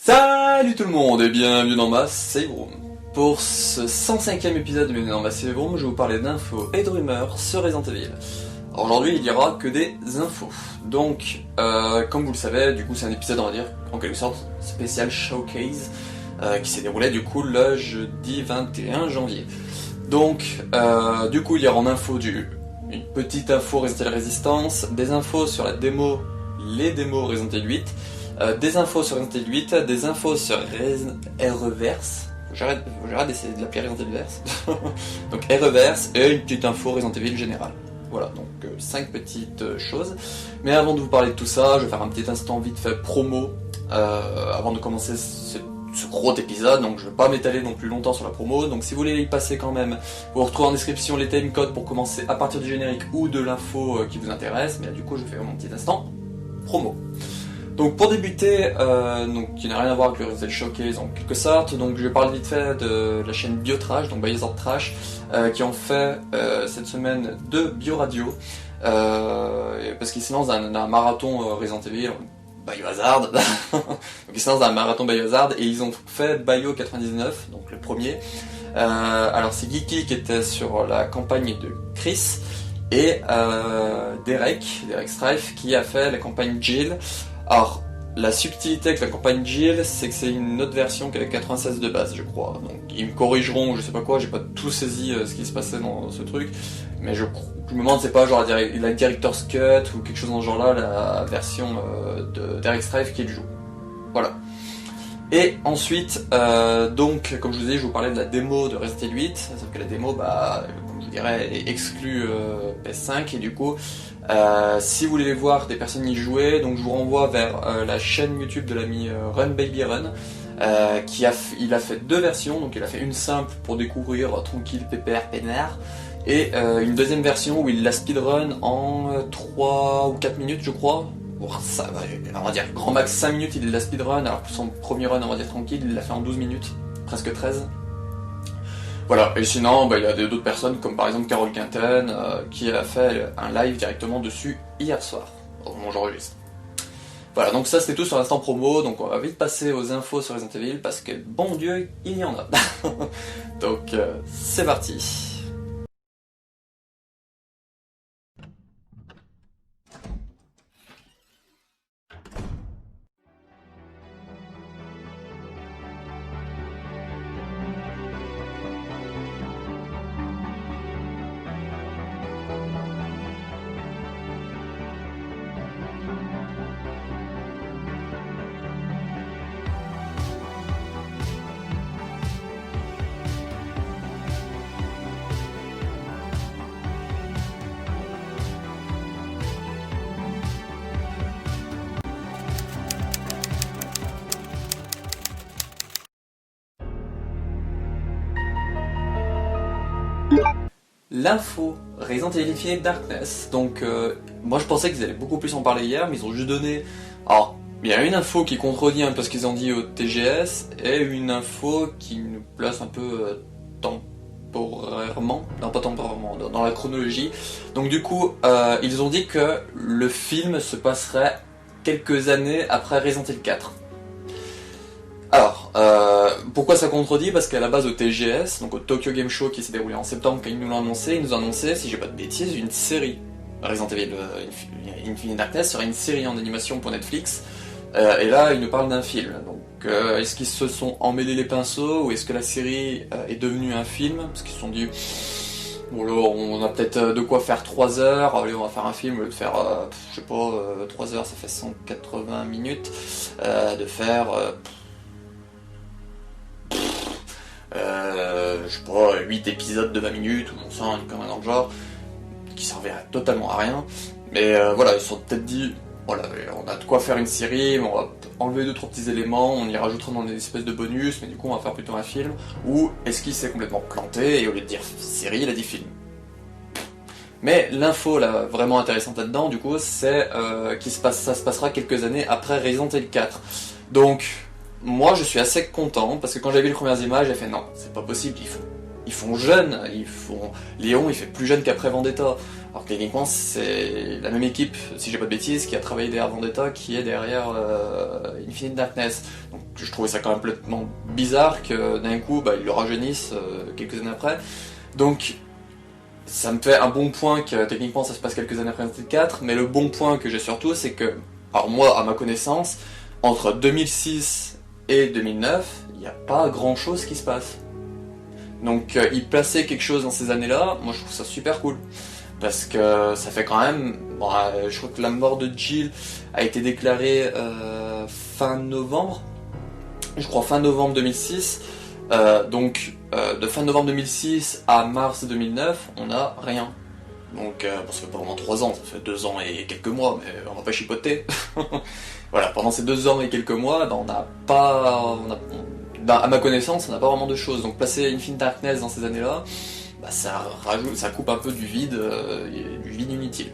Salut tout le monde et bienvenue dans ma Save Room. Pour ce 105e épisode de Bienvenue dans ma Save Room, je vais vous parler d'infos et de rumeurs sur Resident Evil. Alors aujourd'hui, il n'y aura que des infos. Donc, comme vous le savez, du coup c'est un épisode, on va dire, en quelque sorte, spécial showcase, qui s'est déroulé du coup le jeudi 21 janvier. Donc, du coup il y aura en info une petite info Resident Evil Resistance, des infos sur la démo, les démos Resident Evil 8, des infos sur Resident Evil 8, des infos sur Reverse. J'arrête d'essayer de l'appeler Resident Evil Verse. Donc Reverse et une petite info Resident Evil générale. Voilà, donc 5 petites choses. Mais avant de vous parler de tout ça, je vais faire un petit instant vite fait promo avant de commencer ce gros épisode. Donc je ne vais pas m'étaler non plus longtemps sur la promo. Donc si vous voulez y passer quand même, vous retrouvez en description les timecodes pour commencer à partir du générique ou de l'info qui vous intéresse. Mais là, du coup, je fais mon petit instant promo. Donc pour débuter, qui n'a rien à voir avec le Resident Evil Showcase en quelque sorte, donc je vais parler vite fait de la chaîne Biotrash, donc Biohazard Trash, qui ont fait cette semaine 2 Bioradio, parce qu'ils se lancent dans un marathon Resident Evil, Biohazard, donc ils se lancent dans un marathon Biohazard et ils ont fait Bio 99, donc le premier. Alors c'est Geeky qui était sur la campagne de Chris, et Derek Strife qui a fait la campagne Jill. Alors, la subtilité avec la campagne Jill, c'est que c'est une autre version qu'avec 96 de base, je crois. Donc, ils me corrigeront, je sais pas quoi, j'ai pas tout saisi ce qui se passait dans ce truc. Mais je me demande, c'est pas genre la Director's Cut ou quelque chose dans ce genre-là, la version de Derek Strife qui joue. Voilà. Et ensuite, donc, comme je vous ai dit, je vous parlais de la démo de Resident Evil 8, sauf que la démo, comme je vous dirais, elle est exclue PS5, et du coup, si vous voulez voir des personnes y jouer, donc je vous renvoie vers la chaîne YouTube de l'ami Run Baby Run, il a fait 2 versions, donc il a fait une simple pour découvrir tranquille, pépère, peinard, et une deuxième version où il la speedrun en 3 ou 4 minutes, je crois. Bon, ça, on va dire grand max 5 minutes il l'a speedrun, alors que son premier run, on va dire tranquille, il l'a fait en 12 minutes, presque 13. Voilà, et sinon, il y a d'autres personnes, comme par exemple Carole Quinten, qui a fait un live directement dessus hier soir, au moment où j'enregistre. Voilà, donc ça c'était tout sur l'instant promo, donc on va vite passer aux infos sur Resident Evil, parce que, bon Dieu, il y en a. Donc, c'est parti. L'info Resident Evil Infinite Darkness, donc moi je pensais qu'ils allaient beaucoup plus en parler hier, mais ils ont juste donné... Alors, il y a une info qui contredit un peu ce qu'ils ont dit au TGS, et une info qui nous place un peu temporairement, non pas temporairement, dans la chronologie. Donc du coup, ils ont dit que le film se passerait quelques années après Resident Evil 4. Alors, pourquoi ça contredit? Parce qu'à la base au TGS, donc au Tokyo Game Show qui s'est déroulé en septembre, quand ils nous l'ont annoncé, ils nous ont annoncé, si j'ai pas de bêtises, une série. Resident Evil Infinite Darkness serait une série en animation pour Netflix, et là ils nous parlent d'un film. Donc est-ce qu'ils se sont emmêlés les pinceaux, ou est-ce que la série est devenue un film? Parce qu'ils se sont dit, bon là on a peut-être de quoi faire 3 heures, allez on va faire un film, au lieu de faire, je sais pas, 3 heures ça fait 180 minutes, de faire... je sais pas, 8 épisodes de 20 minutes, ou j'en sais un comme dans le genre, qui servirait totalement à rien. Mais voilà, ils se sont peut-être dit, voilà, on a de quoi faire une série, mais on va enlever 2-3 petits éléments, on y rajoutera dans des espèces de bonus, mais du coup on va faire plutôt un film. Ou est-ce qu'il s'est complètement planté, et au lieu de dire série, il a dit film. Mais l'info là, vraiment intéressante là-dedans, du coup, c'est ça se passera quelques années après Resident Evil 4. Donc... moi je suis assez content parce que quand j'ai vu les premières images, j'ai fait non, c'est pas possible, ils font jeune, Léon il fait plus jeune qu'après Vendetta. Alors que techniquement c'est la même équipe, si j'ai pas de bêtises, qui a travaillé derrière Vendetta, qui est derrière Infinite Darkness. Donc je trouvais ça quand même complètement bizarre que d'un coup ils le rajeunissent quelques années après. Donc ça me fait un bon point que techniquement ça se passe quelques années après Resident Evil 4, mais le bon point que j'ai surtout c'est que, alors moi à ma connaissance, entre 2006 et 2009, il n'y a pas grand chose qui se passe. Donc il plaçait quelque chose dans ces années-là, moi je trouve ça super cool. Parce que ça fait quand même... Bon, je crois que la mort de Jill a été déclarée fin novembre. Je crois fin novembre 2006. Donc de fin novembre 2006 à mars 2009, on n'a rien. Donc bon, ça fait pas vraiment 3 ans, ça fait 2 ans et quelques mois, mais on va pas chipoter. Voilà, pendant ces 2 ans et quelques mois, on n'a pas... à ma connaissance, on n'a pas vraiment de choses. Donc placer Infinite Darkness dans ces années-là, ça coupe un peu du vide inutile.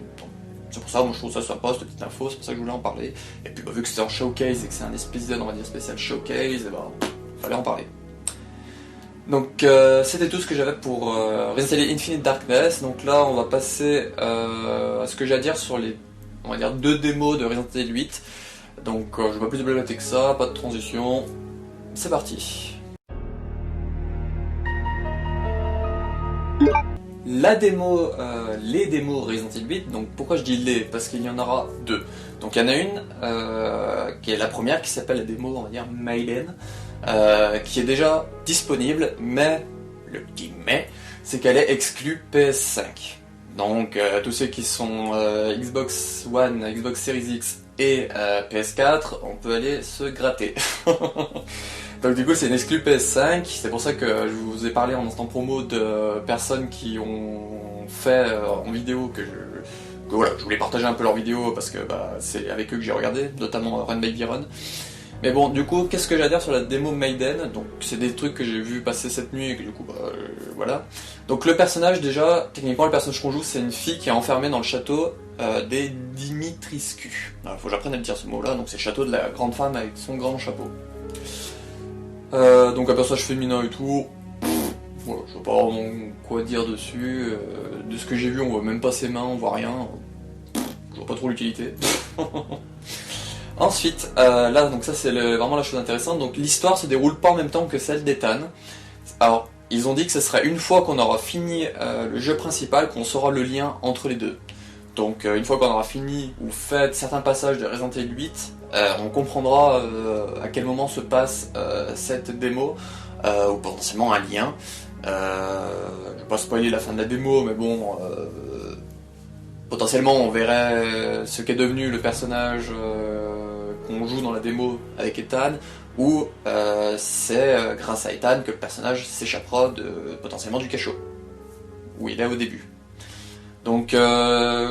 C'est pour ça, moi je trouve ça sympa, cette petite info, c'est pour ça que je voulais en parler. Et puis vu que c'était en showcase et que c'est un épisode, on va dire, spécial showcase, fallait en parler. Donc c'était tout ce que j'avais pour Resident Evil Infinite Darkness. Donc là on va passer à ce que j'ai à dire sur les, on va dire, 2 démos de Resident Evil 8. Donc je vais pas plus de blablater que ça, pas de transition, c'est parti. La démo, les démos Resident Evil 8, donc pourquoi je dis les? Parce qu'il y en aura 2. Donc il y en a une qui est la première, qui s'appelle la démo, on va dire, Maiden, qui est déjà disponible, mais, le petit mais, c'est qu'elle est exclue PS5. Donc tous ceux qui sont Xbox One, Xbox Series X et PS4, on peut aller se gratter. Donc du coup c'est une exclue PS5, c'est pour ça que je vous ai parlé en instant promo de personnes qui ont fait en vidéo que voilà, je voulais partager un peu leurs vidéos parce que c'est avec eux que j'ai regardé, notamment Run Baby Run. Mais bon, du coup, qu'est-ce que j'ai à dire sur la démo Maiden? Donc c'est des trucs que j'ai vu passer cette nuit et que du coup, voilà. Donc le personnage déjà, techniquement le personnage qu'on joue c'est une fille qui est enfermée dans le château des Dimitrescu. Alors faut que j'apprenne à le dire ce mot là, donc c'est le château de la grande femme avec son grand chapeau. Donc un personnage féminin et tout, voilà, je sais pas vraiment quoi dire dessus, de ce que j'ai vu on voit même pas ses mains, on voit rien, je vois pas trop l'utilité. Ensuite, là donc ça c'est vraiment la chose intéressante, donc l'histoire se déroule pas en même temps que celle d'Ethan. Alors ils ont dit que ce serait une fois qu'on aura fini le jeu principal qu'on saura le lien entre les deux. Donc une fois qu'on aura fini ou fait certains passages de Resident Evil 8, on comprendra à quel moment se passe cette démo, ou potentiellement un lien. Je vais pas spoiler la fin de la démo, mais bon, potentiellement on verrait ce qu'est devenu le personnage qu'on joue dans la démo avec Ethan, ou c'est grâce à Ethan que le personnage s'échappera potentiellement du cachot, où il est au début. Donc ça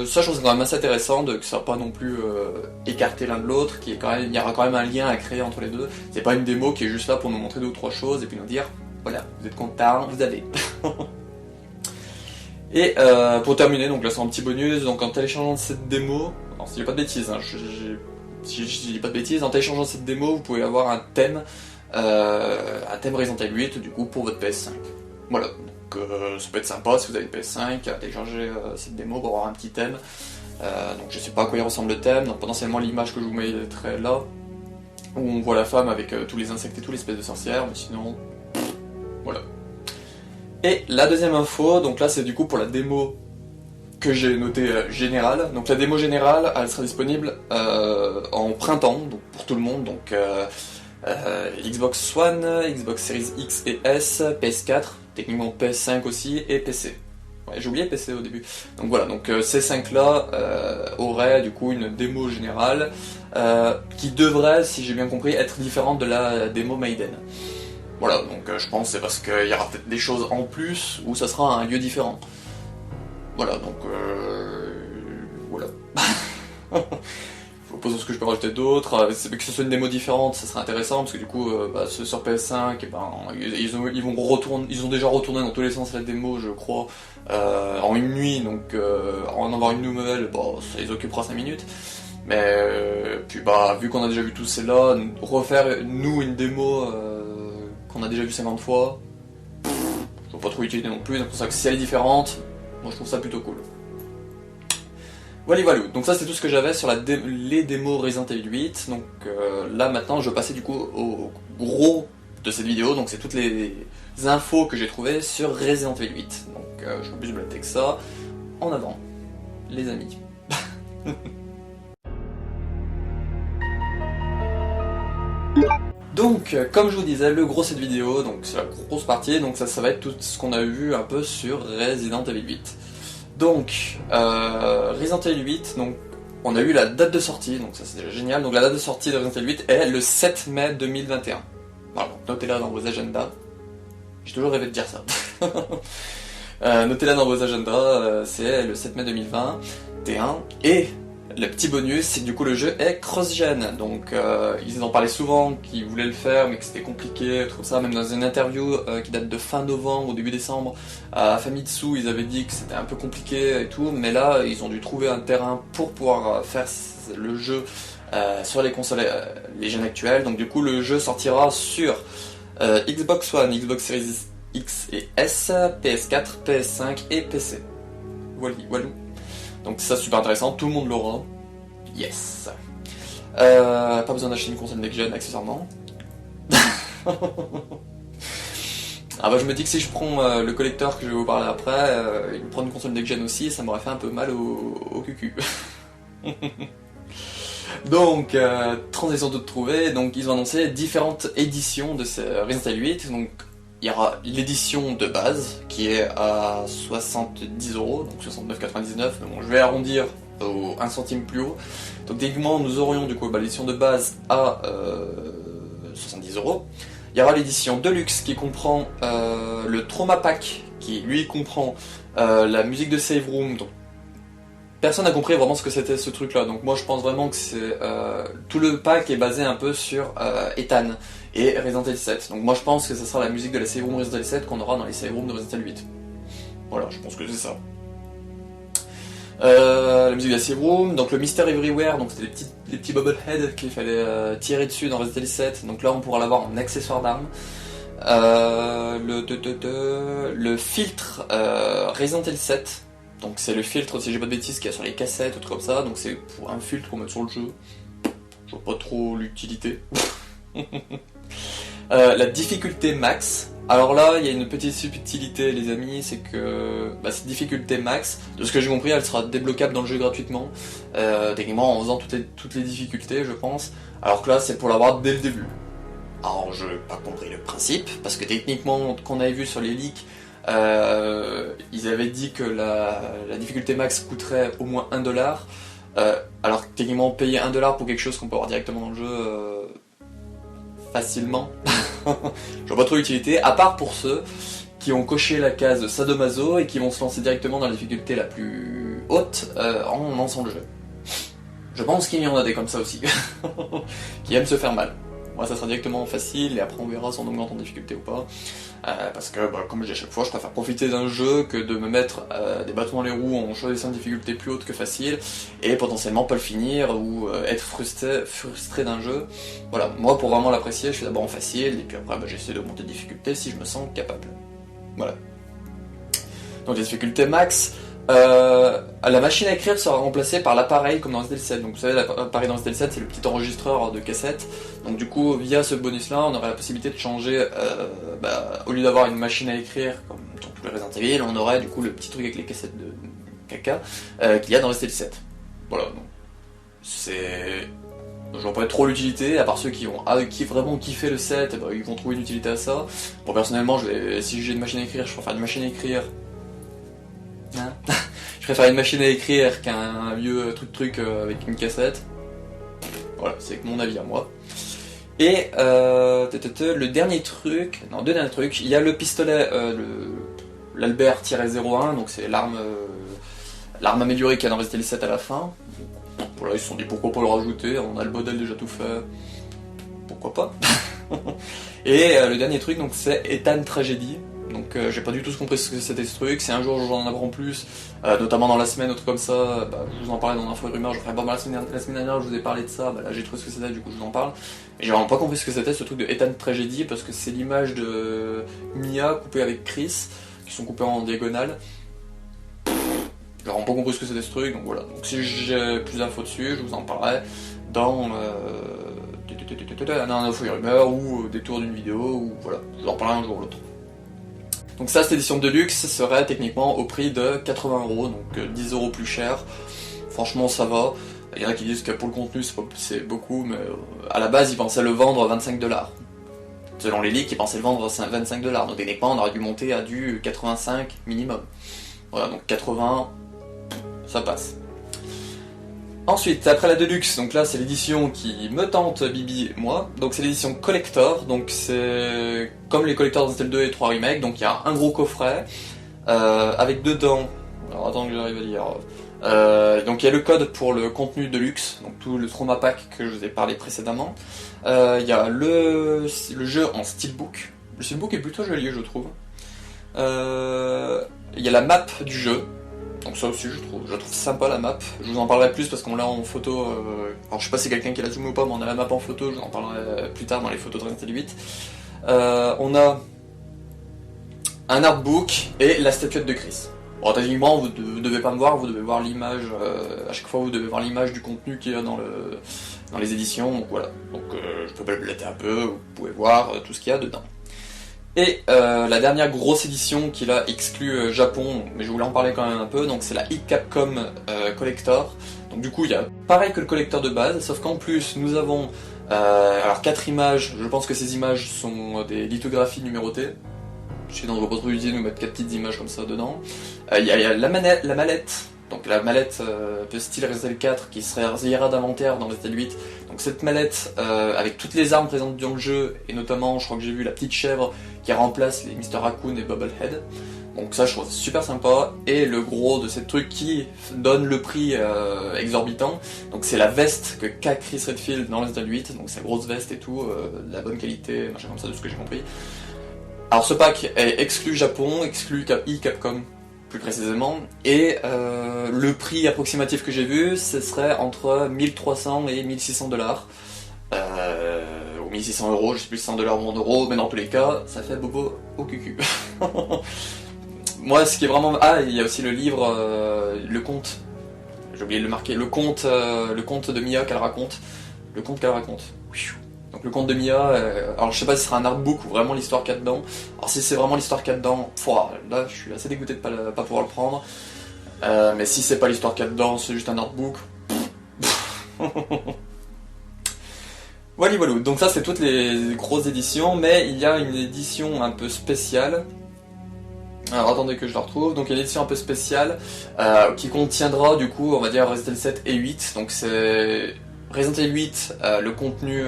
je trouve c'est quand même assez intéressant que ça soit pas non plus écarté l'un de l'autre, il y aura quand même un lien à créer entre les deux. C'est pas une démo qui est juste là pour nous montrer 2 ou 3 choses et puis nous dire voilà, vous êtes content, vous avez. Et pour terminer, donc là c'est un petit bonus, donc en téléchargeant cette démo, alors si j'ai pas de bêtises, si je dis pas de bêtises, en téléchargeant cette démo vous pouvez avoir un thème Resident Evil 8 du coup pour votre PS5. Voilà. Donc ça peut être sympa si vous avez une PS5 à télécharger cette démo pour avoir un petit thème. Donc je sais pas à quoi il ressemble le thème, donc potentiellement l'image que je vous mettrai là, où on voit la femme avec tous les insectes et tout, l'espèce de sorcière, mais sinon, voilà. Et la deuxième info, donc là c'est du coup pour la démo que j'ai notée générale. Donc la démo générale, elle sera disponible en printemps, donc pour tout le monde, donc Xbox One, Xbox Series X et S, PS4, techniquement PS5 aussi, et PC. Ouais, j'ai oublié PC au début. Donc voilà, donc ces 5 là auraient du coup une démo générale qui devrait, si j'ai bien compris, être différente de la démo Maiden. Voilà, donc je pense que c'est parce qu'il y aura peut-être des choses en plus ou ça sera un lieu différent. Voilà, donc voilà. Faut poser ce que je peux rajouter d'autres. Que ce soit une démo différente, ça serait intéressant parce que du coup, ceux sur PS5, ils ont déjà retourné dans tous les sens la démo, je crois, en une nuit. Donc en avoir une nouvelle, ça les occupera 5 minutes. Mais puis vu qu'on a déjà vu tous celles-là, refaire nous une démo qu'on a déjà vu 50 fois, je vois pas trop l'utilité non plus, c'est pour ça que si elle est différente, moi je trouve ça plutôt cool. Voilà, donc ça c'est tout ce que j'avais sur les démos Resident Evil 8, donc là maintenant je vais passer du coup au gros de cette vidéo, donc c'est toutes les infos que j'ai trouvées sur Resident Evil 8, donc je vais plus blatter que ça, en avant, les amis. Donc, comme je vous disais, le gros de cette vidéo, donc c'est la grosse partie, donc ça va être tout ce qu'on a vu un peu sur Resident Evil 8. Donc, Resident Evil 8, donc, on a eu la date de sortie, donc ça c'est déjà génial. Donc la date de sortie de Resident Evil 8 est le 7 mai 2021. Voilà, notez-la dans vos agendas. J'ai toujours rêvé de dire ça. Notez-la dans vos agendas, c'est le 7 mai 2021. Et le petit bonus, c'est que du coup le jeu est cross-gen. Donc ils en parlaient souvent qu'ils voulaient le faire, mais que c'était compliqué, tout ça. Même dans une interview qui date de fin novembre ou début décembre, à Famitsu, ils avaient dit que c'était un peu compliqué et tout. Mais là, ils ont dû trouver un terrain pour pouvoir faire le jeu sur les consoles, les gen actuelles. Donc du coup, le jeu sortira sur Xbox One, Xbox Series X et S, PS4, PS5 et PC. Voilà. Donc c'est ça super intéressant, tout le monde l'aura. Yes. Pas besoin d'acheter une console next-gen accessoirement. Ah bah je me dis que si je prends le collector que je vais vous parler après, il me prend une console next-gen aussi, ça m'aurait fait un peu mal au cucu. Donc, transition toute trouvée, donc ils ont annoncé différentes éditions de ce Resident Evil 8, donc il y aura l'édition de base qui est à 70€, donc 69,99€, mais bon je vais arrondir au 1 centime plus haut. Donc techniquement nous aurions du coup l'édition de base à 70€. Il y aura l'édition Deluxe qui comprend le Trauma Pack, qui lui comprend la musique de Save Room, donc personne n'a compris vraiment ce que c'était ce truc là, donc moi je pense vraiment que c'est tout le pack est basé un peu sur Ethan et Resident Evil 7, donc moi je pense que ce sera la musique de la save room Resident Evil 7 qu'on aura dans les save rooms de Resident Evil 8. Voilà, je pense que c'est ça. La musique de la save room, donc le Mister Everywhere, donc c'était les petits bobbleheads qu'il fallait tirer dessus dans Resident Evil 7, donc là on pourra l'avoir en accessoire d'armes. Le filtre Resident Evil 7, donc c'est le filtre, si j'ai pas de bêtises, qu'il y a sur les cassettes ou trucs comme ça, donc c'est pour un filtre qu'on met sur le jeu. Je vois pas trop l'utilité. La difficulté max. Alors là, il y a une petite subtilité, les amis, c'est que cette difficulté max, de ce que j'ai compris, elle sera débloquable dans le jeu gratuitement, techniquement en faisant toutes les difficultés, je pense. Alors que là, c'est pour l'avoir dès le début. Alors, je n'ai pas compris le principe, parce que techniquement, qu'on avait vu sur les leaks, ils avaient dit que la difficulté max coûterait au moins 1$, alors que techniquement payer 1$ pour quelque chose qu'on peut avoir directement dans le jeu facilement, je vois pas trop l'utilité, à part pour ceux qui ont coché la case Sadomaso et qui vont se lancer directement dans la difficulté la plus haute en lançant le jeu. Je pense qu'il y en a des comme ça aussi, qui aiment se faire mal. Moi ça sera directement facile et après on verra si on augmente en difficulté ou pas. Parce que comme je dis à chaque fois, je préfère profiter d'un jeu que de me mettre des bâtons dans les roues en choisissant une difficulté plus haute que facile et potentiellement pas le finir ou être frustré d'un jeu. Voilà, moi pour vraiment l'apprécier, je fais d'abord en facile et puis après j'essaie d'augmenter de difficulté si je me sens capable. Voilà. Donc les difficultés max. La machine à écrire sera remplacée par l'appareil comme dans Resident Evil 7. Donc vous savez, l'appareil dans Resident Evil 7 c'est le petit enregistreur de cassette. Donc du coup via ce bonus là on aurait la possibilité de changer, au lieu d'avoir une machine à écrire comme dans tous les Resident Evil, on aurait du coup le petit truc avec les cassettes de caca qu'il y a dans Resident Evil 7. Voilà, donc c'est... Je vois pas trop l'utilité, à part ceux qui ont vraiment kiffé le 7, ils vont trouver une utilité à ça. Bon personnellement si j'ai une machine à écrire, je préfère une machine à écrire. Hein je préfère une machine à écrire qu'un vieux truc avec une cassette. Voilà, c'est mon avis à moi. Et deux derniers trucs, il y a le pistolet, l'Albert-01, donc c'est l'arme améliorée qu'il y a dans Resident Evil 7 à la fin. Voilà, ils se sont dit pourquoi pas le rajouter, on a le modèle déjà tout fait, pourquoi pas. Et le dernier truc, donc c'est Ethan Tragedy. Donc j'ai pas du tout compris ce que c'était ce truc, si un jour j'en apprends plus, notamment dans la semaine, autre comme ça, je vous en parlais dans l'info rumeur, je ferai pas mal la semaine dernière, je vous ai parlé de ça, là j'ai trouvé ce que c'était, du coup je vous en parle. Mais j'ai vraiment pas compris ce que c'était ce truc de Ethan Tragedy, parce que c'est l'image de Mia coupée avec Chris, qui sont coupés en diagonale. J'ai vraiment pas compris ce que c'était ce truc, donc voilà. Donc si j'ai plus d'infos dessus, je vous en parlerai dans un info et rumeur ou des tours d'une vidéo, ou voilà, je vous en parlerai un jour ou l'autre. Donc ça, cette édition de luxe serait techniquement au prix de 80 €, donc 10 € plus cher. Franchement, ça va. Il y en a qui disent que pour le contenu, c'est beaucoup, mais à la base, ils pensaient le vendre à 25 $. Selon les leaks, ils pensaient le vendre à 25 $. Donc techniquement, on aurait dû monter à du 85 minimum. Voilà, donc 80, ça passe. Ensuite, après la Deluxe, donc là c'est l'édition qui me tente Bibi et moi, donc c'est l'édition Collector, donc c'est comme les collecteurs Resident Evil 2 et 3 Remake, donc il y a un gros coffret, avec dedans, alors attends que j'arrive à lire, donc il y a le code pour le contenu Deluxe, donc tout le trauma pack que je vous ai parlé précédemment, il y a le jeu en steelbook, le steelbook est plutôt joli je trouve, il y a la map du jeu. Donc ça aussi je trouve sympa la map, je vous en parlerai plus parce qu'on l'a en photo, alors je sais pas si c'est quelqu'un qui l'a zoomé ou pas, mais on a la map en photo, je vous en parlerai plus tard dans les photos de Resident Evil 8. On a un artbook et la statuette de Chris. Bon, techniquement vous devez pas me voir, vous devez voir l'image, à chaque fois vous devez voir l'image du contenu qu'il y a dans les éditions, donc voilà. Donc je peux blatter un peu, vous pouvez voir tout ce qu'il y a dedans. Et la dernière grosse édition qui là exclut Japon, mais je voulais en parler quand même un peu, donc c'est la Capcom Collector. Donc du coup il y a pareil que le collector de base, sauf qu'en plus nous avons alors 4 images, je pense que ces images sont des lithographies numérotées. Sinon on va pas trop utiliser de nous mettre 4 petites images comme ça dedans. Il y a la mallette, donc la mallette de style Resident Evil 4 qui serait servira d'inventaire dans Resident Evil 8. Donc cette mallette avec toutes les armes présentes dans le jeu, et notamment je crois que j'ai vu la petite chèvre qui remplace les Mr. Raccoon et Bubblehead. Donc ça je trouve ça super sympa, et le gros de ces trucs qui donne le prix exorbitant, donc c'est la veste que qu'a Chris Redfield dans Resident Evil 8, donc sa grosse veste et tout, de la bonne qualité, machin comme ça de ce que j'ai compris. Alors ce pack est exclu Japon, exclu Capcom plus précisément, et le prix approximatif que j'ai vu, ce serait entre 1300 et 1600 $, ou 1600 €, je sais plus 100 $ ou en euros, mais dans tous les cas, ça fait bobo au cucu. Moi, ce qui est vraiment... Ah, il y a aussi le livre, le conte, j'ai oublié de le marquer, le conte de Mia qu'elle raconte, le conte qu'elle raconte. Donc le conte de Mia, alors je sais pas si ce sera un artbook ou vraiment l'histoire qu'il y a dedans. Alors si c'est vraiment l'histoire qu'il y a dedans, là je suis assez dégoûté de pas pouvoir le prendre. Mais si c'est pas l'histoire qu'il y a dedans, c'est juste un artbook. Voilà, donc ça c'est toutes les grosses éditions, mais il y a une édition un peu spéciale. Alors attendez que je la retrouve, donc il y a une édition un peu spéciale qui contiendra du coup on va dire Resident Evil 7 et 8, donc c'est... Resident Evil 8, le contenu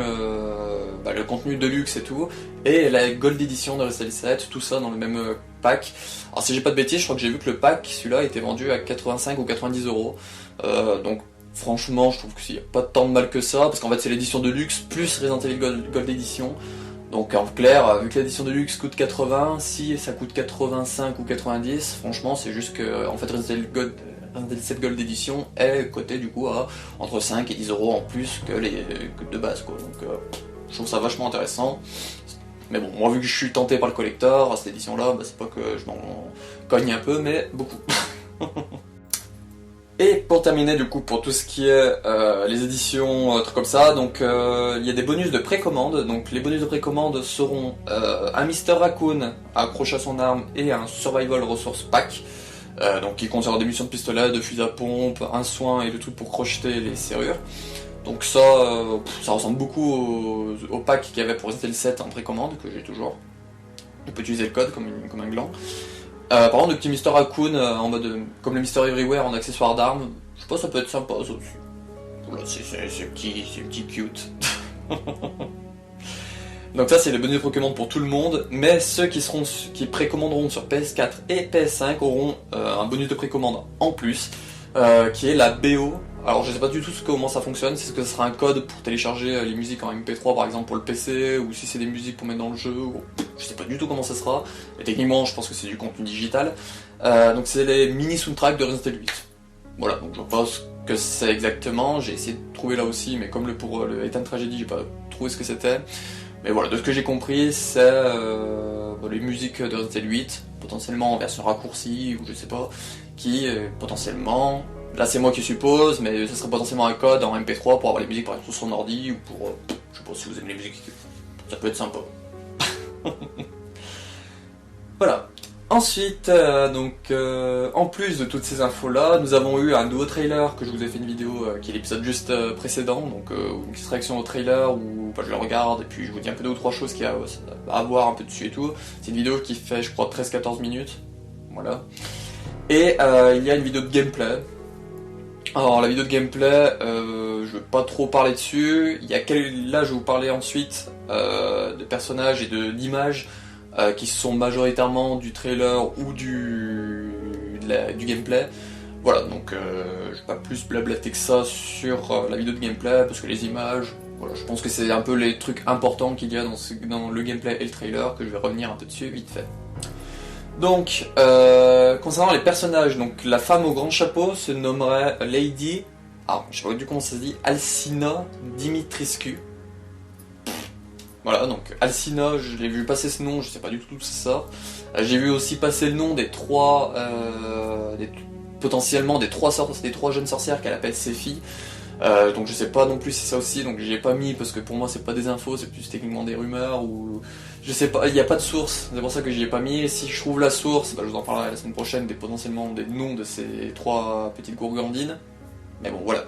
de luxe et tout, et la Gold Edition de Resident Evil 7, tout ça dans le même pack. Alors si j'ai pas de bêtises, je crois que j'ai vu que le pack, celui-là, était vendu à 85 ou 90 €. Donc franchement, je trouve qu'il n'y a pas tant de mal que ça, parce qu'en fait c'est l'édition de luxe plus Resident Evil Gold Edition. Donc en clair, vu que l'édition de luxe coûte 80, si ça coûte 85 ou 90, franchement c'est juste que en fait Resident Evil 7 Gold Edition est coté du coup à entre 5 et 10 € en plus que de base quoi. Donc je trouve ça vachement intéressant. Mais bon, moi vu que je suis tenté par le collector, cette édition là, c'est pas que je m'en cogne un peu, mais beaucoup. Et pour terminer du coup pour tout ce qui est les éditions, trucs comme ça, donc il y a des bonus de précommande. Donc les bonus de précommande seront un Mr. Raccoon accroché à son arme et un Survival Resource Pack. Donc qui contient des munitions de pistolet, de fusil à pompe, un soin et le truc pour crocheter les serrures. Donc ça ressemble beaucoup au pack qu'il y avait pour Resident Evil 7 en précommande, que j'ai toujours. On peut utiliser le code comme un gland. Par contre, le petit Mr. Raccoon en mode comme le Mr. Everywhere en accessoire d'armes, je sais pas, ça peut être sympa ça aussi. Voilà, c'est petit cute. Donc ça c'est le bonus de précommande pour tout le monde, mais ceux qui précommanderont sur PS4 et PS5 auront un bonus de précommande en plus, qui est la BO. Alors je sais pas du tout comment ça fonctionne, si ce que ce sera un code pour télécharger les musiques en MP3 par exemple pour le PC, ou si c'est des musiques pour mettre dans le jeu, je sais pas du tout comment ça sera, mais techniquement je pense que c'est du contenu digital. Donc c'est les mini soundtracks de Resident Evil 8. Voilà, donc je pense que c'est exactement, j'ai essayé de trouver là aussi, mais comme pour le Ethan Tragedy j'ai pas trouvé ce que c'était. Mais voilà, de ce que j'ai compris, c'est les musiques de Resident Evil 8, potentiellement en version raccourcie ou je sais pas, qui potentiellement, là c'est moi qui suppose, mais ce serait potentiellement un code en MP3 pour avoir les musiques par exemple sur son ordi ou pour, je sais pas si vous aimez les musiques, ça peut être sympa. Voilà. Ensuite, en plus de toutes ces infos-là, nous avons eu un nouveau trailer que je vous ai fait une vidéo qui est l'épisode juste précédent, donc une petite réaction au trailer où je le regarde et puis je vous dis un peu 2 ou 3 choses qu'il y a à voir un peu dessus et tout. C'est une vidéo qui fait, je crois, 13-14 minutes. Voilà. Et il y a une vidéo de gameplay. Alors la vidéo de gameplay, je veux pas trop parler dessus. Là, je vais vous parler ensuite de personnages et d'images. Qui sont majoritairement du trailer ou du gameplay. Voilà, donc je vais pas plus blablater que ça sur la vidéo de gameplay, parce que les images, voilà, je pense que c'est un peu les trucs importants qu'il y a dans le gameplay et le trailer, que je vais revenir un peu dessus vite fait. Donc, concernant les personnages, donc la femme au grand chapeau se nommerait Lady, je sais pas du coup comment ça se dit, Alcina Dimitrescu. Voilà, donc Alcina, je l'ai vu passer ce nom, je sais pas du tout d'où c'est ça. J'ai vu aussi passer le nom potentiellement des trois jeunes sorcières qu'elle appelle ses filles. Donc je sais pas non plus si c'est ça aussi, donc j'y ai pas mis parce que pour moi c'est pas des infos, c'est plus techniquement des rumeurs ou je sais pas, il n'y a pas de source, c'est pour ça que j'y ai pas mis. Et si je trouve la source, je vous en parlerai la semaine prochaine potentiellement des noms de ces 3 petites gourgandines. Mais bon voilà.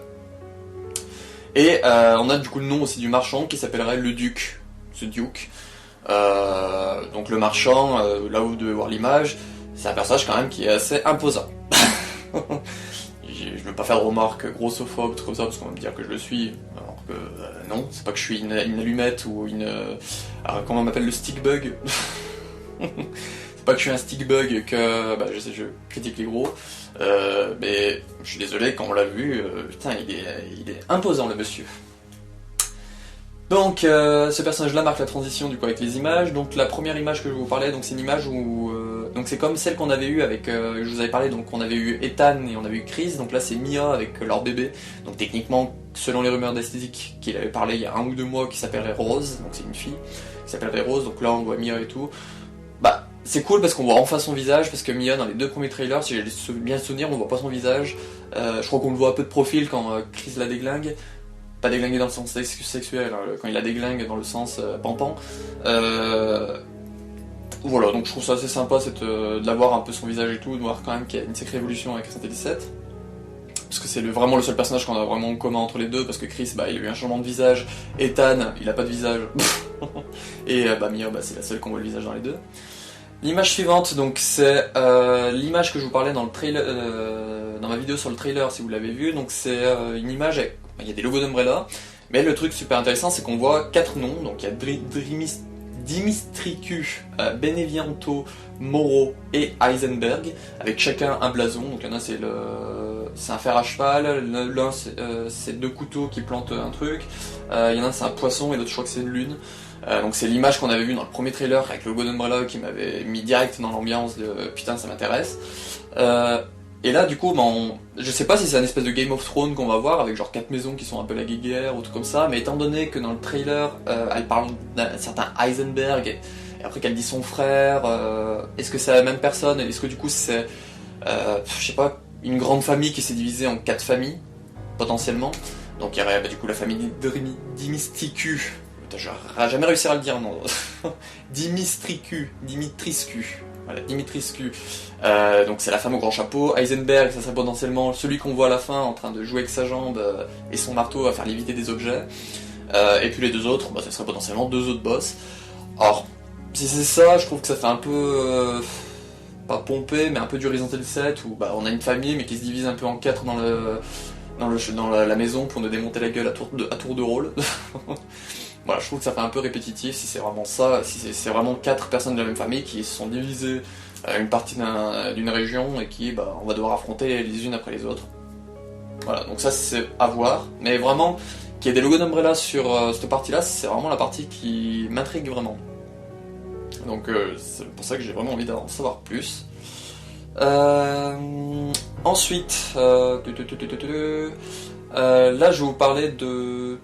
Et on a du coup le nom aussi du marchand qui s'appellerait le Duc. Ce Duke. Donc le marchand, là où vous devez voir l'image, c'est un personnage quand même qui est assez imposant. Je veux pas faire de remarques grossophobes, comme ça, parce qu'on va me dire que je le suis, alors que non, c'est pas que je suis une allumette ou alors, comment on m'appelle, le stick bug. C'est pas que je suis un stick bug que, je sais, je critique les gros, mais je suis désolé, quand on l'a vu, putain, il est imposant le monsieur. Donc ce personnage là marque la transition du coup avec les images. Donc la première image que je vais vous parler, donc c'est une image où donc c'est comme celle qu'on avait eue avec je vous avais parlé, donc on avait eu Ethan et on avait eu Chris. Donc là c'est Mia avec leur bébé. Donc techniquement selon les rumeurs d'esthétique qu'il avait parlé il y a 1 ou 2 mois, qui s'appellerait Rose, donc c'est une fille qui s'appellerait Rose. Donc là on voit Mia et tout. C'est cool parce qu'on voit enfin son visage, parce que Mia dans les 2 premiers trailers, si j'ai bien souvenir, on voit pas son visage. Je crois qu'on le voit un peu de profil quand Chris la déglingue. Pas déglingué dans le sens sexuel, hein, quand il la déglingue dans le sens pampan. Voilà, donc je trouve ça assez sympa de l'avoir un peu son visage et tout, de voir quand même qu'il y a une sacrée évolution avec Resident Evil 7. Parce que c'est vraiment le seul personnage qu'on a vraiment en commun entre les deux, parce que Chris, il a eu un changement de visage, Ethan, il a pas de visage, et Mia, c'est la seule qu'on voit le visage dans les deux. L'image suivante, donc c'est l'image que je vous parlais dans le trailer, dans ma vidéo sur le trailer, si vous l'avez vu. Donc c'est une image avec, il y a des logos d'Umbrella, mais le truc super intéressant, c'est qu'on voit 4 noms. Donc il y a Dimitricu, Beneviento, Moro et Heisenberg, avec chacun un blason. Donc il y en a c'est un fer à cheval, l'un c'est 2 couteaux qui plantent un truc, il y en a un c'est un poisson et l'autre je crois que c'est une lune. Donc c'est l'image qu'on avait vue dans le premier trailer avec le logo d'Umbrella qui m'avait mis direct dans l'ambiance de putain ça m'intéresse. Et là du coup je sais pas si c'est un espèce de Game of Thrones qu'on va voir avec genre 4 maisons qui sont un peu la guéguerre ou tout comme ça, mais étant donné que dans le trailer elle parle d'un certain Heisenberg et après qu'elle dit son frère, est-ce que c'est la même personne? Est-ce que du coup c'est je sais pas, une grande famille qui s'est divisée en 4 familles potentiellement? Donc il y aurait du coup la famille Dimisticu. J'aurais jamais réussi à le dire, non. Dimitrescu. Voilà, Dimitrescu. Donc c'est la femme au grand chapeau. Heisenberg, ça serait potentiellement celui qu'on voit à la fin en train de jouer avec sa jambe et son marteau à faire léviter des objets. Et puis les 2 autres, ça serait potentiellement 2 autres boss. Alors, si c'est ça, je trouve que ça fait un peu... pas pompé, mais un peu du Resident Evil 7, où on a une famille mais qui se divise un peu en 4 dans la maison pour nous démonter la gueule à tour de rôle. Voilà, je trouve que ça fait un peu répétitif si c'est vraiment ça, si c'est vraiment 4 personnes de la même famille qui se sont divisées une partie d'une région et qui on va devoir affronter les unes après les autres. Voilà, donc ça c'est à voir, mais vraiment qu'il y ait des logos d'Umbrella sur cette partie là, c'est vraiment la partie qui m'intrigue vraiment. Donc c'est pour ça que j'ai vraiment envie d'en savoir plus. Ensuite, là je vais vous parler de...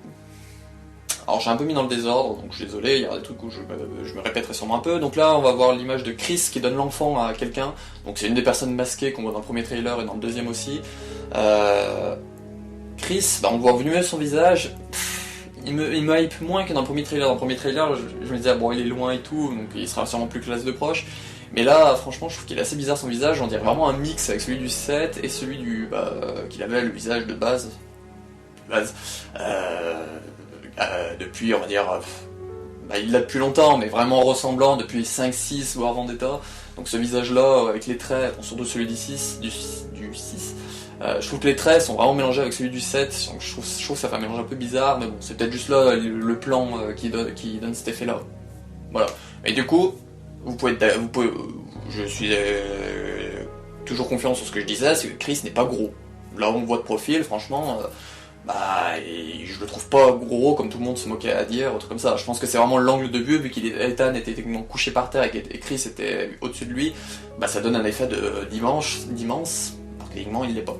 Alors j'ai un peu mis dans le désordre, donc je suis désolé, il y aura des trucs où je me répéterai sûrement un peu. Donc là on va voir l'image de Chris qui donne l'enfant à quelqu'un, donc c'est une des personnes masquées qu'on voit dans le premier trailer et dans le deuxième aussi. Chris, bah, on voit mieux son visage. Il me hype moins que dans le premier trailer. Dans le premier trailer, je me disais, bon, il est loin et tout, donc il sera sûrement plus classe de proche. Mais là, franchement, je trouve qu'il est assez bizarre son visage. On dirait vraiment un mix avec celui du 7 et celui qu'il avait le visage de base. Depuis, on va dire, il l'a depuis longtemps, mais vraiment ressemblant depuis 5, 6, voire Vendetta. Donc ce visage-là, avec les traits, bon, surtout celui du 6, je trouve que les traits sont vraiment mélangés avec celui du 7, donc je trouve que ça fait un mélange un peu bizarre, mais bon, c'est peut-être juste là le plan qui donne cet effet-là. Voilà. Et du coup, je suis toujours confiant sur ce que je disais, c'est que Chris n'est pas gros. Là, on le voit de profil, franchement, je le trouve pas gros comme tout le monde se moquait à dire, autre comme ça. Je pense que c'est vraiment l'angle de vue, vu qu'Ethan était techniquement couché par terre et Chris était au-dessus de lui, ça donne un effet d'immense, alors que techniquement il l'est pas.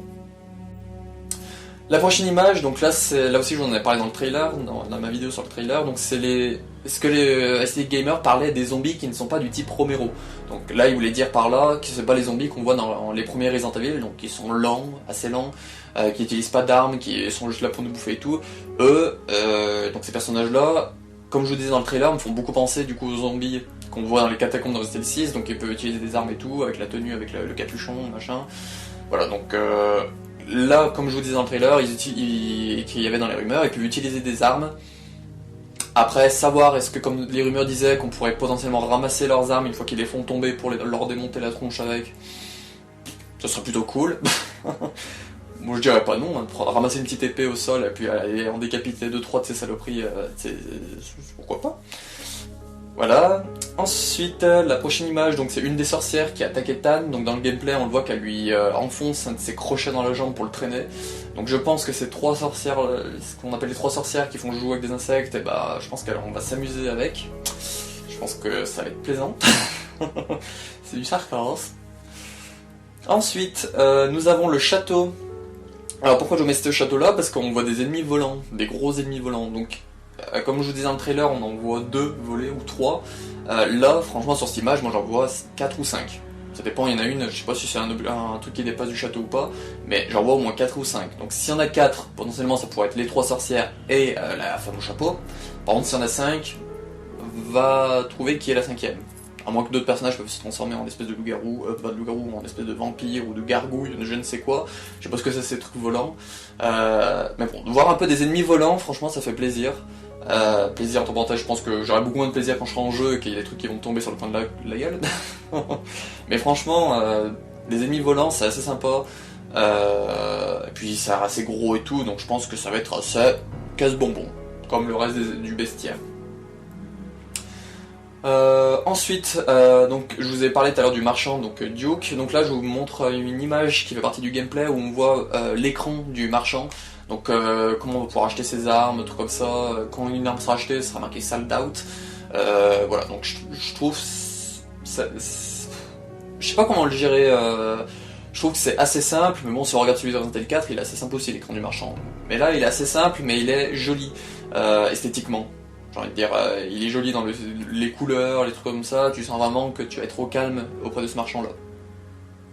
La prochaine image, donc là aussi je vous en ai parlé dans le trailer, dans ma vidéo sur le trailer, donc c'est ce que les SD Gamers parlaient des zombies qui ne sont pas du type Romero. Donc là il voulait dire par là que c'est pas les zombies qu'on voit dans les premiers Resident Evil, donc qui sont lents, assez lents, qui n'utilisent pas d'armes, qui sont juste là pour nous bouffer et tout. Donc ces personnages là, comme je vous disais dans le trailer, me font beaucoup penser du coup aux zombies qu'on voit dans les catacombes de Resident Evil 6, donc ils peuvent utiliser des armes et tout, avec la tenue, avec le capuchon, machin. Voilà, donc là, comme je vous disais dans le trailer, qu'il y avait dans les rumeurs, ils peuvent utiliser des armes. Après, savoir est-ce que, comme les rumeurs disaient, qu'on pourrait potentiellement ramasser leurs armes une fois qu'ils les font tomber pour leur démonter la tronche avec, ça serait plutôt cool. Moi je dirais pas non, hein, ramasser une petite épée au sol et puis aller en décapiter 2-3 de ces saloperies, pourquoi pas. Voilà. Ensuite, la prochaine image, donc c'est une des sorcières qui attaque Ethan. Donc dans le gameplay, on le voit qu'elle lui enfonce un de ses crochets dans la jambe pour le traîner. Donc je pense que ces 3 sorcières, ce qu'on appelle les 3 sorcières qui font jouer avec des insectes, et je pense qu'on va s'amuser avec. Je pense que ça va être plaisant. C'est du sarcasme. Ensuite, nous avons le château. Alors pourquoi je mets ce château là? Parce qu'on voit des ennemis volants, des gros ennemis volants. Donc comme je vous disais dans le trailer, on en voit 2 volés ou 3. Là, franchement, sur cette image, moi j'en vois 4 ou 5. Ça dépend, il y en a une, je sais pas si c'est un truc qui dépasse du château ou pas, mais j'en vois au moins 4 ou 5. Donc s'il y en a 4, potentiellement ça pourrait être les 3 sorcières et la femme au chapeau. Par contre, s'il y en a 5, va trouver qui est la 5ème. À moins que d'autres personnages peuvent se transformer en espèce de loup-garou, pas de loup-garou, en espèce de vampire ou de gargouille, je ne sais quoi. Je sais pas ce que c'est ces trucs volants. Mais bon, voir un peu des ennemis volants, franchement, ça fait plaisir. Plaisir entre parenthèses, je pense que j'aurai beaucoup moins de plaisir quand je serai en jeu et qu'il y a des trucs qui vont tomber sur le coin de la gueule. Mais franchement, des ennemis volants, c'est assez sympa. Et puis ça a assez gros et tout, donc je pense que ça va être assez casse-bonbon, comme le reste du bestiaire. Ensuite, donc je vous ai parlé tout à l'heure du marchand, donc Duke. Donc là, je vous montre une image qui fait partie du gameplay où on voit l'écran du marchand. Donc comment on va pouvoir acheter ses armes, tout comme ça. Quand une arme sera achetée, ça sera marqué sold out. Voilà, donc je trouve ça, je sais pas comment le gérer. Je trouve que c'est assez simple, mais bon, si on regarde celui de Resident Evil 4, il est assez simple aussi, l'écran du marchand. Mais là, il est assez simple, mais il est joli esthétiquement. J'ai envie de dire, il est joli dans les couleurs, les trucs comme ça, tu sens vraiment que tu vas être au calme auprès de ce marchand-là.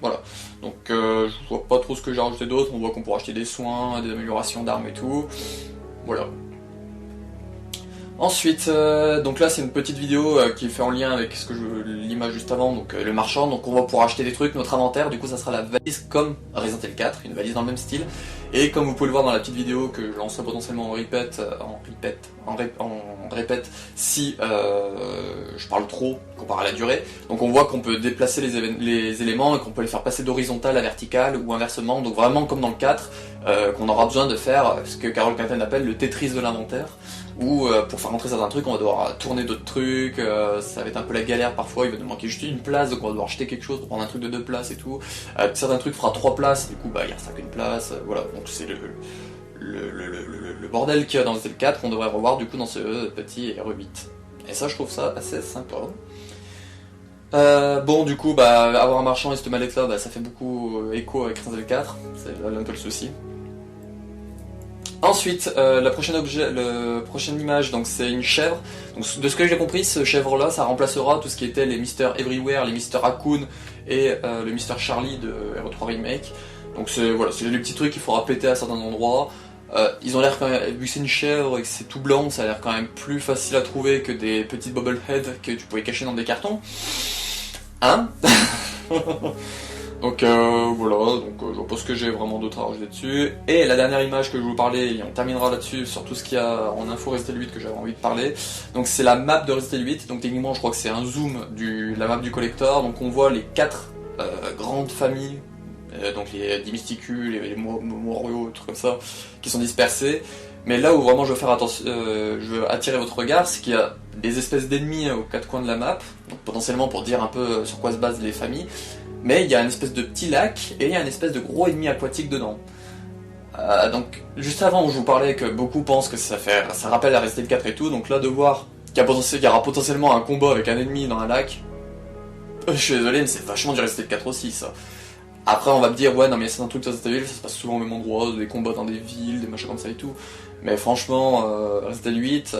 Voilà, donc je vois pas trop ce que j'ai rajouté d'autre, on voit qu'on pourra acheter des soins, des améliorations d'armes et tout. Voilà. Ensuite, donc là c'est une petite vidéo qui est fait en lien avec l'image juste avant, donc le marchand, donc on va pouvoir acheter des trucs, notre inventaire, du coup ça sera la valise comme Resident Evil 4, une valise dans le même style, et comme vous pouvez le voir dans la petite vidéo que je lancerai potentiellement en répète si je parle trop comparé à la durée, donc on voit qu'on peut déplacer les éléments et qu'on peut les faire passer d'horizontale à verticale ou inversement, donc vraiment comme dans le 4, qu'on aura besoin de faire ce que Carol Quinten appelle le Tetris de l'inventaire, où pour faire rentrer certains trucs on va devoir tourner d'autres trucs, ça va être un peu la galère parfois, il va nous manquer juste une place, donc on va devoir acheter quelque chose pour prendre un truc de 2 places et tout, certains trucs fera 3 places, du coup il restera qu'une place, voilà, donc c'est le bordel qu'il y a dans le ZL4 qu'on devrait revoir du coup dans ce petit RE8. Et ça je trouve ça assez sympa. Bon du coup avoir un marchand et cette mallette là ça fait beaucoup écho avec Resident Evil 4, c'est là un peu le souci. Ensuite, la prochaine image, donc c'est une chèvre. Donc de ce que j'ai compris, ce chèvre-là, ça remplacera tout ce qui était les Mr. Everywhere, les Mr. Raccoon et le Mr. Charlie de RE3 Remake. Donc c'est voilà, c'est les petits trucs qu'il faudra péter à certains endroits. Ils ont l'air quand même, vu que c'est une chèvre et que c'est tout blanc, ça a l'air quand même plus facile à trouver que des petites bobbleheads que tu pouvais cacher dans des cartons. Hein? Donc voilà, je pense que j'ai vraiment d'autres à rajouter dessus. Et la dernière image que je vais vous parler, et on terminera là-dessus sur tout ce qu'il y a en info Resident Evil 8 que j'avais envie de parler. Donc c'est la map de Resident Evil 8, donc techniquement je crois que c'est un zoom de la map du collector. Donc on voit les 4 grandes familles, donc les Dimesticules, les Morio, trucs comme ça, qui sont dispersés. Mais là où vraiment je veux faire attention, je veux attirer votre regard, c'est qu'il y a des espèces d'ennemis aux 4 coins de la map, donc potentiellement pour dire un peu sur quoi se basent les familles. Mais il y a une espèce de petit lac et il y a une espèce de gros ennemi aquatique dedans. Donc juste avant où je vous parlais que beaucoup pensent que ça rappelle la Resident Evil 4 et tout, donc là de voir qu'il y aura potentiellement un combat avec un ennemi dans un lac, je suis désolé mais c'est vachement du Resident Evil 4 aussi ça. Après on va me dire ouais non mais c'est un truc de Resident Evil, ça se passe souvent au même endroit, des combats dans des villes, des machins comme ça et tout. Mais franchement Resident Evil 8...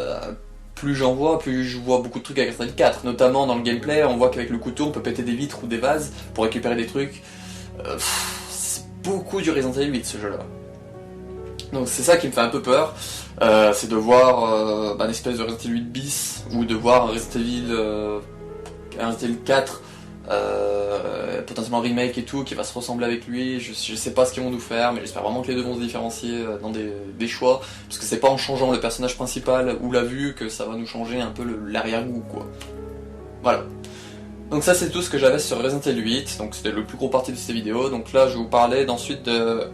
plus j'en vois, plus je vois beaucoup de trucs avec Resident Evil 4, notamment dans le gameplay, on voit qu'avec le couteau on peut péter des vitres ou des vases pour récupérer des trucs. C'est beaucoup du Resident Evil 8 ce jeu là. Donc c'est ça qui me fait un peu peur, c'est de voir une espèce de Resident Evil 8 bis, ou de voir un Resident Evil 4 potentiellement remake et tout qui va se ressembler avec lui. Je sais pas ce qu'ils vont nous faire, mais j'espère vraiment que les deux vont se différencier dans des choix, parce que c'est pas en changeant le personnage principal ou la vue que ça va nous changer un peu l'arrière-goût quoi. Voilà. Donc ça c'est tout ce que j'avais sur Resident Evil 8, donc c'était le plus gros parti de cette vidéo. Donc là je vais vous parler ensuite de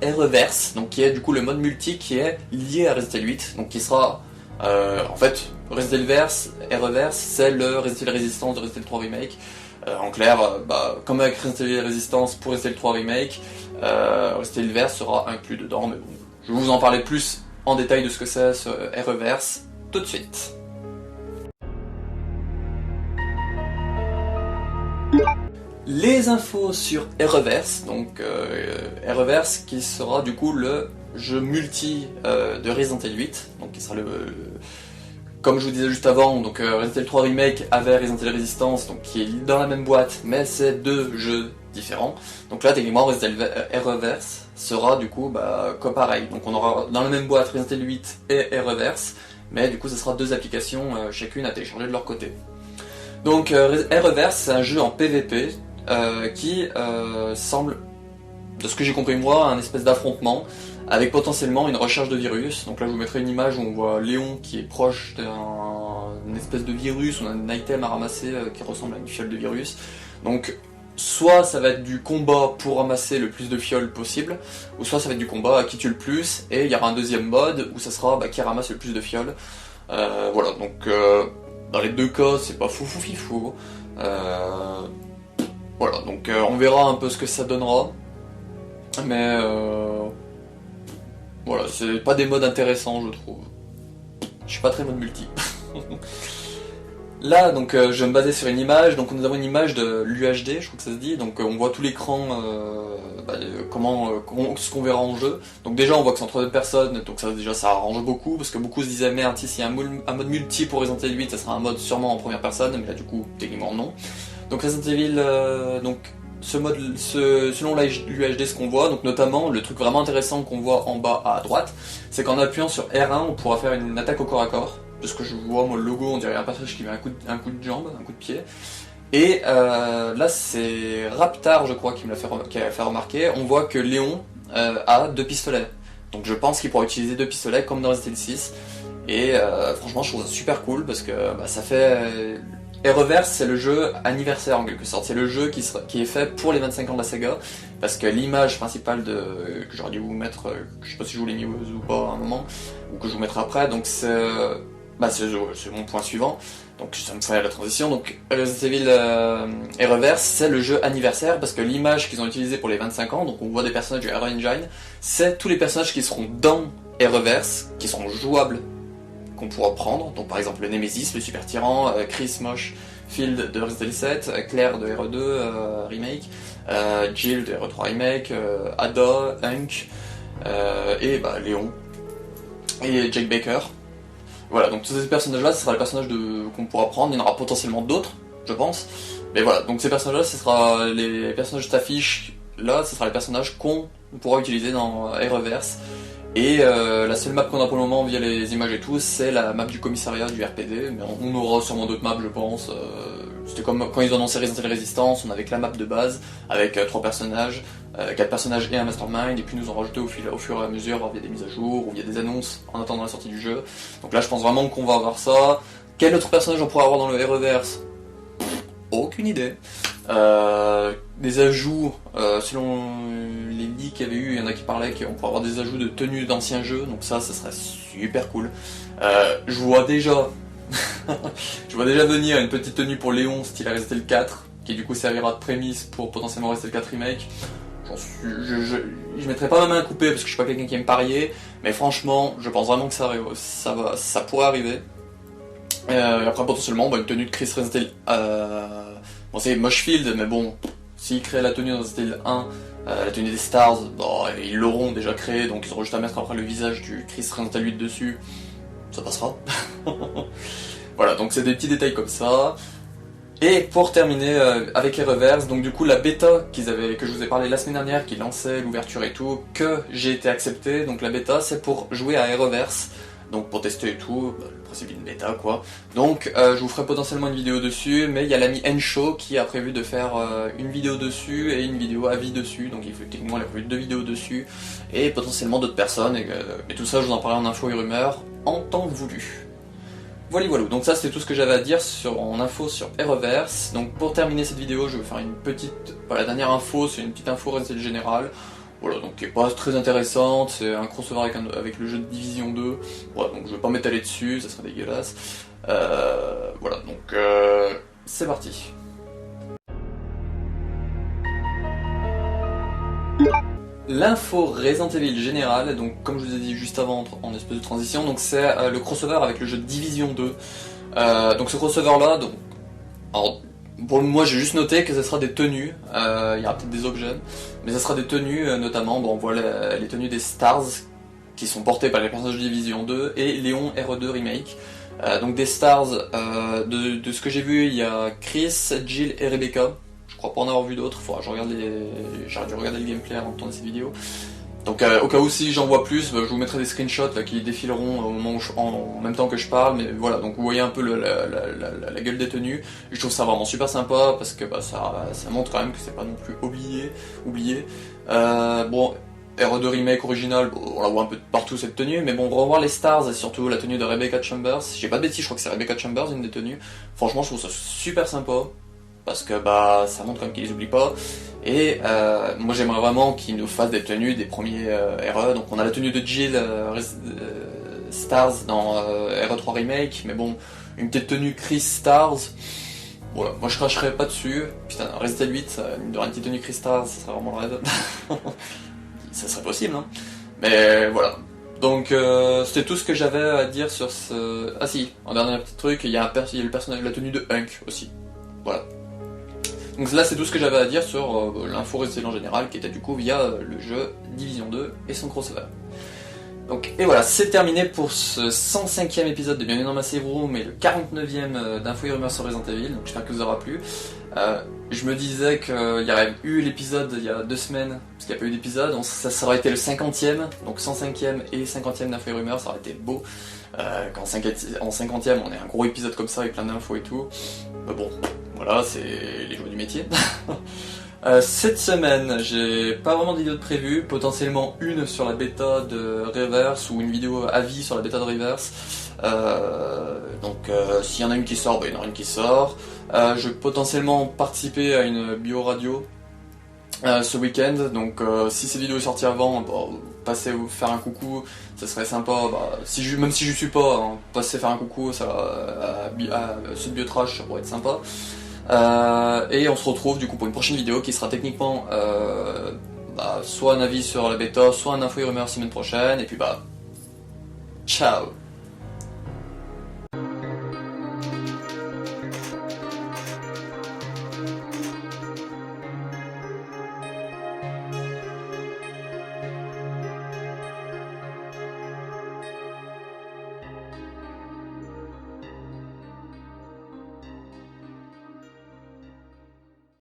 REverse, donc qui est du coup le mode multi qui est lié à Resident Evil 8, donc qui sera en fait Resident Evil REverse, c'est le Resident Evil Resistance de Resident Evil 3 Remake. En clair, comme avec Resident Evil Resistance pour Resident Evil 3 Remake, Resident Evil Verse sera inclus dedans, mais bon, je vais vous en parler plus en détail de ce que c'est ce REverse tout de suite. Les infos sur REverse, donc REverse qui sera du coup le jeu multi de Resident Evil 8, donc qui sera comme je vous disais juste avant, donc Resident Evil 3 Remake avait Resident Evil Resistance, donc qui est dans la même boîte, mais c'est 2 jeux différents. Donc là, techniquement, Resident Evil REverse sera du coup comme pareil. Donc on aura dans la même boîte Resident Evil 8 et REverse, mais du coup, ce sera 2 applications, chacune à télécharger de leur côté. Donc REverse, c'est un jeu en PVP qui semble, de ce que j'ai compris moi, un espèce d'affrontement avec potentiellement une recherche de virus. Donc là je vous mettrai une image où on voit Léon qui est proche d'une espèce de virus ou d'un item à ramasser qui ressemble à une fiole de virus. Donc soit ça va être du combat pour ramasser le plus de fioles possible, ou soit ça va être du combat à qui tue le plus, et il y aura un deuxième mode où ça sera qui ramasse le plus de fioles. Voilà, donc dans les deux cas c'est pas fou. Voilà, donc on verra un peu ce que ça donnera. Mais voilà, c'est pas des modes intéressants je trouve. Je suis pas très mode multi. Là donc je vais me baser sur une image, donc nous avons une image de l'UHD, je crois que ça se dit, donc on voit tout l'écran, ce qu'on verra en jeu. Donc déjà on voit que c'est entre 2 personnes, donc ça arrange beaucoup, parce que beaucoup se disaient merde, s'il y a un mode multi pour Resident Evil 8, ça sera un mode sûrement en première personne, mais là du coup techniquement non. Donc Resident Evil, ce mode, selon l'UHD, ce qu'on voit, donc notamment le truc vraiment intéressant qu'on voit en bas à droite, c'est qu'en appuyant sur R1 on pourra faire une attaque au corps à corps. De ce que je vois, moi le logo on dirait un personnage qui met un coup de jambe, un coup de pied. Et là c'est Raptar je crois qui a fait remarquer, on voit que Léon a 2 pistolets. Donc je pense qu'il pourra utiliser 2 pistolets comme dans Resident Evil 6. Et franchement je trouve ça super cool parce que ça fait... REverse c'est le jeu anniversaire en quelque sorte, c'est le jeu qui est fait pour les 25 ans de la saga, parce que l'image principale que j'aurais dû vous mettre, je sais pas si je vous l'ai mis ou pas à un moment, ou que je vous mettrai après, donc c'est mon point suivant, donc ça me fait la transition. Donc Resident Evil REverse c'est le jeu anniversaire, parce que l'image qu'ils ont utilisée pour les 25 ans, donc on voit des personnages du RE Engine, c'est tous les personnages qui seront dans REverse, qui seront jouables, qu'on pourra prendre, donc par exemple le Nemesis, le Super Tyran, Chris Mosh, Field de Resident Evil 7, Claire de RE2 Remake, Jill de RE3 Remake, Ada, Hunk, et Léon et Jake Baker. Voilà, donc tous ces personnages-là, ce sera les personnages qu'on pourra prendre, il y en aura potentiellement d'autres, je pense. Mais voilà, donc ces personnages-là, ce sera les personnages de cette affiche, là, ce sera les personnages qu'on pourra utiliser dans Arrowverse. Et la seule map qu'on a pour le moment via les images et tout, c'est la map du commissariat du RPD, mais on aura sûrement d'autres maps je pense. C'était comme quand ils ont annoncé Resident Evil Resistance, on avait que la map de base, avec 3 personnages, 4 personnages et un mastermind, et puis nous en rajouter au fur et à mesure via des mises à jour ou via des annonces en attendant la sortie du jeu. Donc là je pense vraiment qu'on va avoir ça. Quel autre personnage on pourra avoir dans le Arrowverse ? Aucune idée. Des ajouts, selon les leaks qu'il y avait eu, il y en a qui parlaient qu'on pourrait avoir des ajouts de tenues d'anciens jeux, donc ça serait super cool. Je vois déjà venir une petite tenue pour Léon style Resident Evil 4, qui du coup servira de prémisse pour potentiellement Resident Evil 4 Remake. Je mettrai pas ma main à couper parce que je suis pas quelqu'un qui aime parier, mais franchement, je pense vraiment que ça pourrait arriver. Après potentiellement une tenue de Chris Resident Evil, bon c'est Moshfield, mais bon, s'ils créent la tenue dans Resident Evil 1, la tenue des Stars, bon, ils l'auront déjà créée, donc ils auront juste à mettre après le visage du Chris Resident Evil 8 dessus, ça passera. Voilà, donc c'est des petits détails comme ça. Et pour terminer avec Arrowverse, donc du coup la bêta que je vous ai parlé la semaine dernière, qui lançait l'ouverture et tout, que j'ai été accepté, donc la bêta c'est pour jouer à Arrowverse, donc pour tester et tout, le principe d'une bêta quoi. Donc je vous ferai potentiellement une vidéo dessus, mais il y a l'ami Ensho qui a prévu de faire une vidéo dessus et une vidéo avis dessus, donc techniquement il a prévu 2 vidéos dessus, et potentiellement d'autres personnes, et tout ça je vous en parlerai en info et rumeurs en temps voulu. Voilà, donc ça c'était tout ce que j'avais à dire en info sur Arrowverse. Donc pour terminer cette vidéo, je vais faire une petite... la dernière info, c'est une petite info Resident Evil générale. Voilà, donc qui est pas très intéressante, c'est un crossover avec le jeu de Division 2. Voilà, donc je vais pas m'étaler dessus, ça serait dégueulasse. Voilà, donc c'est parti. L'info Resident Evil générale, donc comme je vous ai dit juste avant en espèce de transition, donc c'est le crossover avec le jeu Division 2. Donc ce crossover là, donc, alors, pour moi j'ai juste noté que ce sera des tenues, il y aura peut-être des objets, mais ce sera des tenues notamment, bon on voit les tenues des Stars qui sont portées par les personnages de Division 2 et Léon RE2 Remake. Donc des Stars, de ce que j'ai vu, il y a Chris, Jill et Rebecca. Je crois pas en avoir vu d'autres, j'aurais dû regarder le gameplay avant de tourner cette vidéo. Donc au cas où si j'en vois plus, je vous mettrai des screenshots qui défileront au moment en même temps que je parle, mais voilà, donc vous voyez un peu la gueule des tenues. Je trouve ça vraiment super sympa parce que ça montre quand même que c'est pas non plus oublié. Bon, RE2 Remake original, bon, on la voit un peu partout cette tenue, mais bon, revoir les Stars et surtout la tenue de Rebecca Chambers, si j'ai pas de bêtises, je crois que c'est Rebecca Chambers une des tenues. Franchement, je trouve ça super sympa. Parce que ça montre quand même qu'ils les oublient pas. Et moi j'aimerais vraiment qu'ils nous fassent des tenues des premiers RE. Donc on a la tenue de Jill Stars dans RE3 Remake, mais bon, une petite tenue Chris Stars. Voilà, moi je cracherais pas dessus. Putain, Resident Evil 8, une petite tenue Chris Stars, ça serait vraiment le rêve. Ça serait possible, hein. Mais voilà. Donc c'était tout ce que j'avais à dire sur ce... Ah si, en dernier petit truc, il y a le personnage, la tenue de Hunk aussi. Voilà. Donc là c'est tout ce que j'avais à dire sur l'info Resident Evil en général, qui était du coup via le jeu Division 2 et son crossover. Donc, et voilà, c'est terminé pour ce 105e épisode de Bienvenue dans ma Save Room et le 49e d'Info et Rumeurs sur Resident Evil, donc j'espère que ça vous aura plu. Je me disais qu'il y aurait eu l'épisode il y a 2 semaines, parce qu'il n'y a pas eu d'épisode, ça aurait été le 50e, donc 105e et 50e d'Info et Rumeurs, ça aurait été beau. Qu'en 50e on ait un gros épisode comme ça avec plein d'infos et tout. Mais bon, voilà, c'est les joies du métier. Cette semaine, j'ai pas vraiment de vidéo de prévu, potentiellement une sur la bêta de Reverse ou une vidéo avis sur la bêta de Reverse. Donc s'il y en a une qui sort, il y en aura une qui sort. Je vais potentiellement participer à une bio-radio ce week-end, donc si cette vidéo est sortie avant, passez faire un coucou, ça serait sympa, même si je suis pas, hein, passez faire un coucou à ce Biotrash, ça pourrait être sympa. Et on se retrouve du coup pour une prochaine vidéo qui sera techniquement soit un avis sur la bêta, soit un info et rumeur semaine prochaine, et puis ciao.